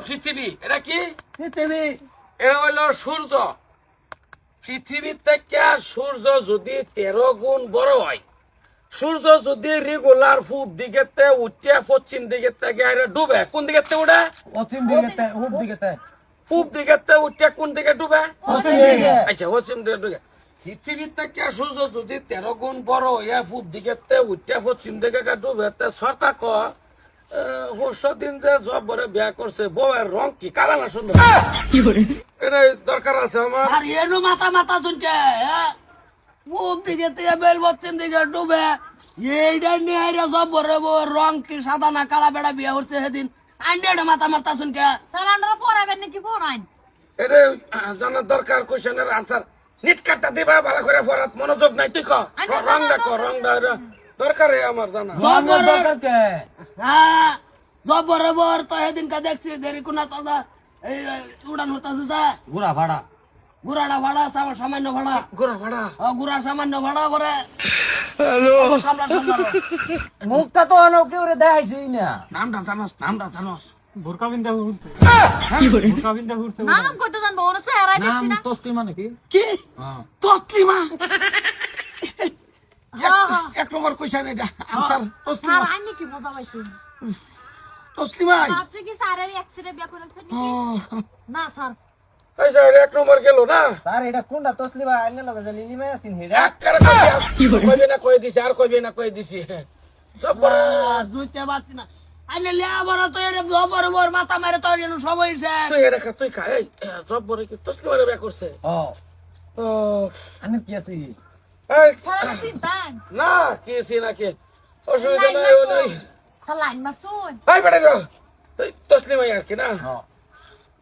পৃথিবী, এটা কি? পৃথিবী। এটা হইলো সূর্য। পৃথিবীর থেকে সূর্য যদি 13 গুণ বড় হয়, সূর্য যদি রেগুলার পূব দিকে উঠে পশ্চিম দিকে থেকে ডুবে, কোন দিকে উঠে? পশ্চিম দিকে, পূব দিকে। পূব দিকে উঠে কোন দিকে ডুবে? পশ্চিম দিকে। আচ্ছা, পশ্চিম দিকে ডুবে। পৃথিবীর থেকে সূর্য যদি 13 গুণ বড় হয়ে পূব দিকে উঠে পশ্চিম দিকে ডুবে, সরকার দিন যে জব্বরে বিয়া করছে, বউয়ের রং কি কালা না সুন্দর? এটা দরকার আছে আমার। আর এনো মাথা মাথা শুনকে, পূব দিকে থেকে বেল পশ্চিম দিকে ডুবে, এইটা নিয়ে সব বড় রং কি সাদা না কালা বেড়া বিয়া হচ্ছে সেদিন আন্ডে মাথা মাথা শুনকে। সালান্ডার পড়াবেন নাকি পড়াইন? এটা জানার দরকার, কোশ্চেনের আনসার নিট কাটটা দিবা, ভালো করে পড়াত মনোযোগ নাই। তুই রংটা রংটা দরকার আমার জানা। হ্যাঁ, জবর তো সেদিনকে দেখছি দেরি কোনা তো এই উড়ান হতাছে যা ঘোড়া ভাড়া, গুড়াটা ভাড়া সামান্য ভাড়া, ঘোরা ভাড়া, গুড়া সামান্য ভাড়া করে সামলা মুখটা তো অনেক কেউ দেখাইছি না। নামটা জানোস? নামটা জানোস? বোরকা বিন্দা ঘুরছে, বোরকা বিন্দা ঘুরছে। নাম কইতে জানবো ওনা চেহারাই নাম দেখছি না। তসলিমা নাকি? কি তসলিমা? হ্যাঁ হ্যাঁ। এক নম্বর কোশ্চেন এটা আনসার স্যার তসলিমা। আমি কি মজা পাইছি? তসলিমা ভাবছি কি স্যারের অ্যাক্সিডেন্ট বিয়া করেছে নাকি? না স্যার। এই স্যার এক নম্বর গেল না। স্যার এটা কোনটা তসলিমা? আইনে লগে যে লিলিমা আছেন হেডা। এক করে কইবে না কই দিছি, আর কইবে না কই দিছি। সব করে জুইতে পারছি না আইলে লিয়া বড় তো এর জবর মাথা মেরে তো এর সবাই তুই এটা খা, তুই খা। এই সব বড় কি তসলিমারে বিয়া করছে? ও ও আমি কি আছি? এই স্যার চিন্তান। না কি সি না কি অসুবিধা নাই, ও নাই। স্যার লাইন মারছুন। এই বেটা রে, এই তসলিমাই আর কি না।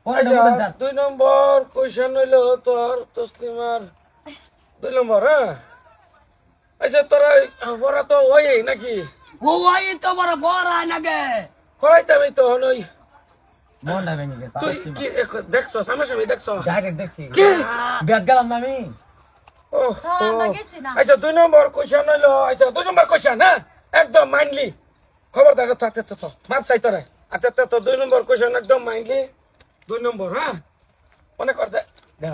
পরে আচ্ছা, বলেন স্যার। 2 নম্বর কোশ্চেন হইলো তোর তসলিমার 2 নম্বর। হ্যাঁ, আচ্ছা তোরা পড়া তো ওই নাকি? ও ওই তো বড় বড় নাগে করাইতামই তো হনই। মনটা ভেঙে গেছে। তুই কি দেখছো? সামনাসামনি দেখছো? ডাইরেক্ট দেখছি। কি? ব্যাগ গেলাম না আমি। ওহ, স্যার আমরা গেছি না। আচ্ছা 2 নম্বর কোশ্চেন হইলো, আচ্ছা 2 নম্বর কোশ্চেন। হ্যাঁ, একদম মাইন্ডলি খবরদার থাকতে তো মাপ চাই তোরা। আচ্ছা তো 2 নম্বর কোশ্চেন একদম মাইন্ডলি 2 নম্বর। হ্যাঁ, মনে কর দে দা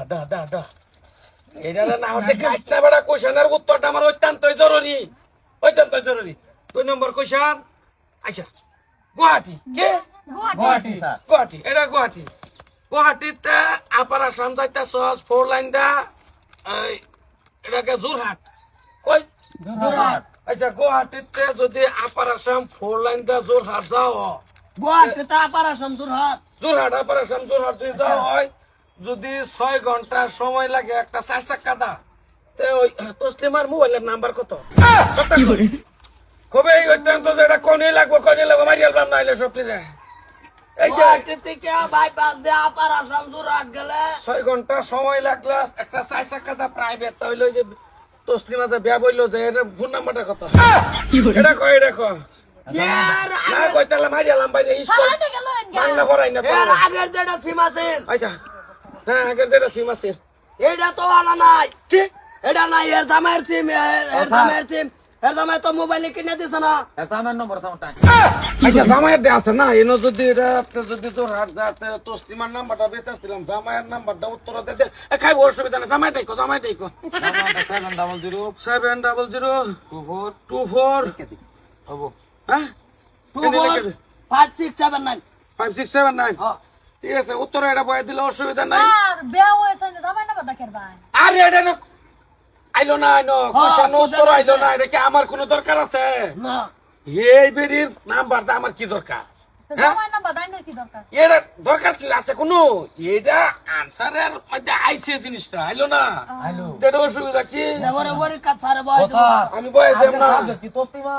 এটা না হচ্ছে কাজ না বেড়া। কোশ্চেনের উত্তরটা আমার অত্যন্তই জরুরি, অত্যন্তই জরুরি। 2 নম্বর কোশ্চেন। আচ্ছা, গুয়াহাটি কে? গুয়াহাটি স্যার। গুয়াহাটি, এটা গুয়াহাটি। গুয়াহাটিতে আপার আসাম যাইতে সহজ 4 লাইন দা এটাকে যোরহাট কই? যোরহাট। আচ্ছা, গুয়াহাটিতে যদি আপার আসাম 4 লাইন দা যোরহাট যাও, গোয়াতে তা পারা সমদুর হাত যোরহাট আপার আসাম যোরহাট যদি যাও হয়, যদি 6 ঘন্টা সময় লাগে একটা 4 টাকা দা, তে ওই তসলিমার মোবাইলের নাম্বার কত? কবে অত্যন্ত যেটা কনে লাগবো মারি আলবাম না হইলে সব যায়। এই যে গোয়াতে থেকে বাইপাস দে পারা সমদুর হাত গেলে 6 ঘন্টা সময় লাগলো একটা 4 টাকা দা প্রাইভেট। তাহলে ওই যে তসলিমা যে বিয়া বললো যে এর ফোন নাম্বারটা কত? এটা কয়, এটা কয় না কই তাহলে মারি আলবাম ভাই স্কুল চালাতে গেল এনগা। বাংলা পড়াই না এর আগের যেটা সিম আছে আচ্ছা। হ্যাঁ, আগের যেটা সিম আছে এটা তো আনা নাই, কি? এটা নাই এর জামাইয়ের সিম, এর জামাইয়ের সিম, এর জামাই তো মোবাইলে কিনে দিছে না। এটা আমার নম্বর সামটা। আচ্ছা, জামাইয়ের দেয়া আছে না এনো যদি এটা যদি তোর হাত যাতে তসলিমার নাম্বারটা বেঁচেছিলাম, জামাইয়ের নাম্বারটা উত্তর দে খাইব, অসুবিধা নেই। জামাইটাই কো, জামাইটাই কো। 700 7002424 হবো। হ্যাঁ 5679 5679। ঠিক আছে, উত্তর এটা বয়ে দিলে অসুবিধা নাই। স্যার বিয়া হয়েছে না জামাই না কথা কেরবাই। আরে এটা আইলো না, আইনো কোশ্চেন উত্তর আইলো না। এটা কি আমার কোনো দরকার আছে? না এই বেরির নাম্বারটা আমার কি দরকার? জামাই না বাদাইনের কি দরকার? এটা দরকার কি আছে কোনো? এটা আনসারের মধ্যে আইছে জিনিসটা, আইলো না। আইলো। এটা অসুবিধা কি? এবারে ওরে কাছারে বয় কথা। আমি বয়ে দেব না। সাবজেক্ট কি তসলিমা?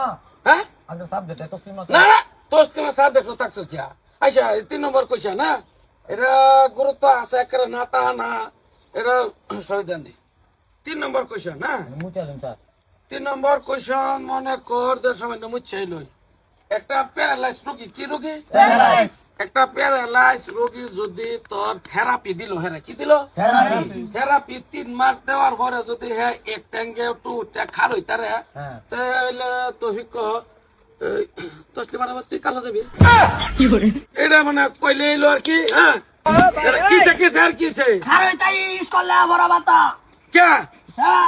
হ্যাঁ, আগে সাবজেক্ট তসলিমা। না না, তসলিমা সাবজেক্ট থাকতো কি? আচ্ছা 3 নম্বর কোশ্চেন। না এটা গুরুত্ব আছে একেবারে না তা না, এটা সহিদান দি। 3 নম্বর কোশ্চেন। না মুচা দেন স্যার। 3 নম্বর কোশ্চেন মনে কর যে সামান্য মুচ্ছাই লই। একটা প্যারালাইজ রোগী, কি রোগী? প্যারালাইজ। একটা প্যারালাইজ রোগী যদি তোর থেরাপি দিল, হ্যাঁ কি দিল? থেরাপি। থেরাপি 3 মাস দেওয়ার পরে যদি হ্যাঁ এক ট্যাঙ্গে একটু খার হইতারে, হ্যাঁ। তাহলে তো তসলিমার আবার তুই কালো যাবি এটা মানে কইলে এলো আর কি হ্যাঁ এটা কিসে কিসে আর কিসে খারে তাই স্কুলে বড় বাতা কে হ্যাঁ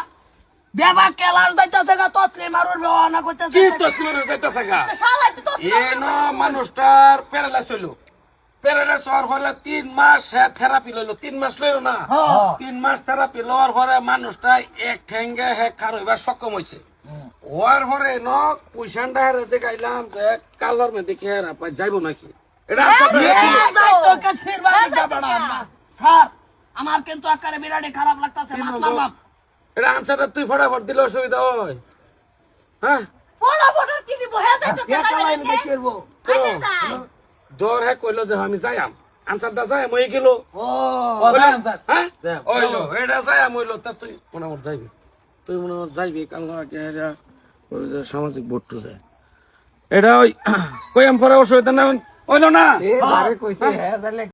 দেবা কেলার যাইতাছে গা ততলে মারুর রওনা কি করতেছে তসলিমার যাইতাছে গা শালা তুই তো এন মানুষটার প্যারালাইস হইলো প্যারালাইস হওয়ার ফলে 3 মাস থেরাপি লইলো 3 মাস লইলো না 3 মাস থেরাপি লওয়ার পরে মানুষটা এক ঠেঙ্গে কার হইবার সক্ষম হয়েছে হওয়ার পরে পয়সাটা হেরে যে গাইলাম যে কালার মধ্যে কি হেরা পাই যাইব নাকি এটা যাইতো কে সিরবানি যাবড়া স্যার আমার কিন্তু আকারে বিরাট খারাপ লাগতাছে মাত মারবাম এটা আনসারটা তুই ফটাফট দিলে অসুবিধা হয় হ্যাঁ বড় বড় কি দিব হ্যাঁ যাই তো কালাই মে করব আইতে যাই দর কইলো যে আমি যাইম আনসারটা যাই মই গেল ও হ্যাঁ ওইলো এটা যাই মইলো তা তুই মনে মত যাইবি তুই মনে মত যাইবি কালকে এটা ওই যে সামাজিক বোর্ডটো যায় এটা ওই কইম পরে অসুবিধা না হইলো না এ আরে কইছে হ্যাঁ তাহলে